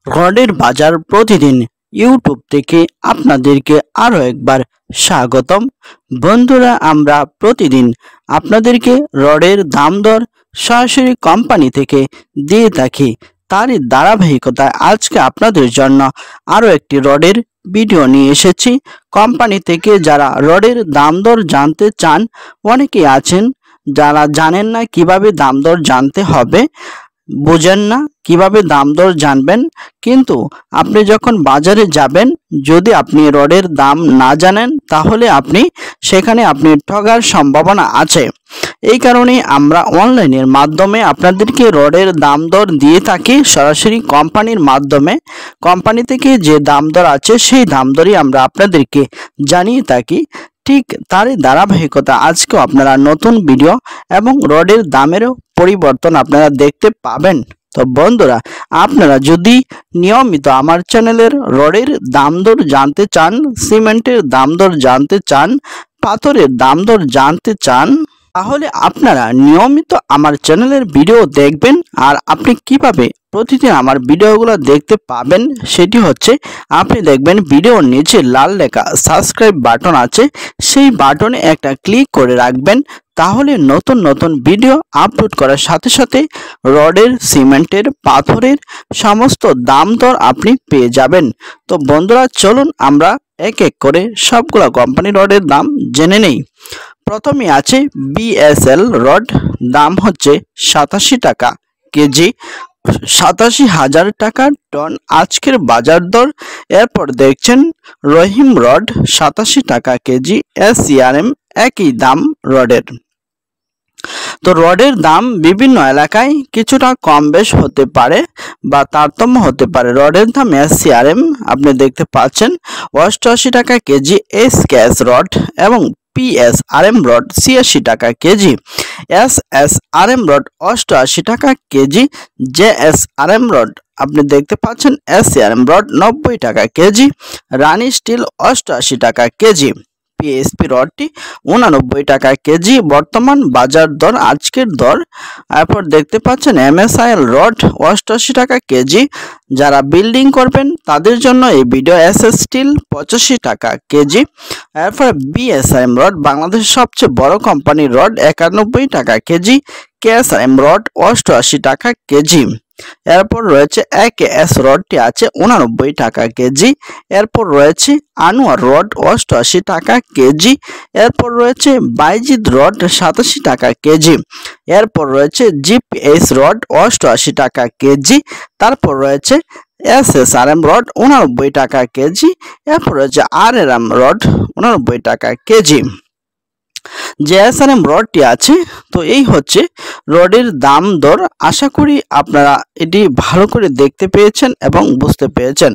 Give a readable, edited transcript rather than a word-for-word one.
রডের বাজার প্রতিদিন ইউটিউব থেকে আপনাদেরকে আরো একবার স্বাগতম। বন্ধুরা, আমরা প্রতিদিন আপনাদেরকে রডের দাম দর সরাসরি কোম্পানি থেকে দিয়ে থাকি। তারই ধারাবাহিকতায় আজকে আপনাদের জন্য আরো একটি রডের ভিডিও নিয়ে এসেছি। কোম্পানি থেকে যারা রডের দাম দর জানতে চান, অনেকেই আছেন যারা জানেন না কিভাবে দাম দর জানতে হবে, বোঝেন না কিভাবে দাম দর জানবেন। কিন্তু আপনি যখন বাজারে যাবেন, যদি আপনি রডের দাম না জানেন তাহলে সেখানে আপনি ঠগার সম্ভাবনা আছে। এই কারণে আমরা অনলাইনের মাধ্যমে আপনাদেরকে রডের দাম দর দিয়ে থাকি সরাসরি কোম্পানির মাধ্যমে। কোম্পানি থেকে যে দাম দর আছে সেই দাম দরই আমরা আপনাদেরকে জানিয়ে থাকি। ঠিক তারই ধারাবাহিকতা আজকেও আপনারা নতুন ভিডিও এবং রডের দামেরও পরিবর্তন আপনারা দেখতে পাবেন। তো বন্ধুরা, আপনারা যদি নিয়মিত আমার চ্যানেলের রডের দাম দর জানতে চান, সিমেন্টের দাম দর জানতে চান, পাথরের দাম দর জানতে চান, তাহলে আপনারা নিয়মিত আমার চ্যানেলের ভিডিও দেখবেন। আর আপনি কিভাবে প্রতিদিন আমার ভিডিওগুলো দেখতে পাবেন সেটি হচ্ছে, আপনি দেখবেন ভিডিওর নিচে লাল লেখা সাবস্ক্রাইব বাটন আছে, সেই বাটনে একটা ক্লিক করে রাখবেন। তাহলে নতুন নতুন ভিডিও আপলোড করার সাথে সাথে রডের, সিমেন্টের, পাথরের সমস্ত দাম দর আপনি পেয়ে যাবেন। তো বন্ধুরা, চলুন আমরা এক এক করে সবগুলো কোম্পানির রডের দাম জেনে নেই। প্রথমে আছে বিএসএল রড, দাম হচ্ছে 87 টাকা কেজি, 87,000 টাকা টন আজকের বাজার দর। এরপর দেখছেন রহিম রড, 87 টাকা কেজি, এসিআরএম একই দাম রডের। তো রডের দাম বিভিন্ন এলাকায় কিছুটা কম বেশ হতে পারে বা তারতম্য হতে পারে। রডের দাম এসিআরএম আপনি দেখতে পাচ্ছেন 88 টাকা কেজি, এসকেএস রড এবং পিএসআরএম রড 86 টাকা কেজি, এসএসআরএম রড 88 টাকা কেজি, জেএসআরএম রড আপনি দেখতে পাচ্ছেন এসিআরএম রড 90 টাকা কেজি, রানি স্টিল 88 টাকা কেজি, পিএসপি রডটি 89 টাকা কেজি বর্তমান বাজার দর, আজকের দর। এরপর দেখতে পাচ্ছেন এমএসআইএল রড 88 টাকা কেজি। যারা বিল্ডিং করবেন তাদের জন্য এই ভিডিও। এসএস স্টিল 85 টাকা কেজি। এরপর বিএসআইএম রড, বাংলাদেশের সবচেয়ে বড় কোম্পানির রড, 91 টাকা কেজি। কেএসআইএম রড 88 টাকা কেজি। এরপর রয়েছে একেএস রডটি আছে 89 টাকা কেজি। এরপর রয়েছে আনোয়ার রড 88 টাকা কেজি। এরপর রয়েছে বাইজিদ রড 87 টাকা কেজি। এরপর রয়েছে জিপিএস রড 88 টাকা কেজি। তারপর রয়েছে এসএসআরএম রড 89 টাকা কেজি। এরপর রয়েছে আরএরএম রড 89 টাকা কেজি। যে এসআরএম রডটি আছে। তো এই হচ্ছে রডের দাম দর। আশা করি আপনারা এটি ভালো করে দেখতে পেয়েছেন এবং বুঝতে পেরেছেন।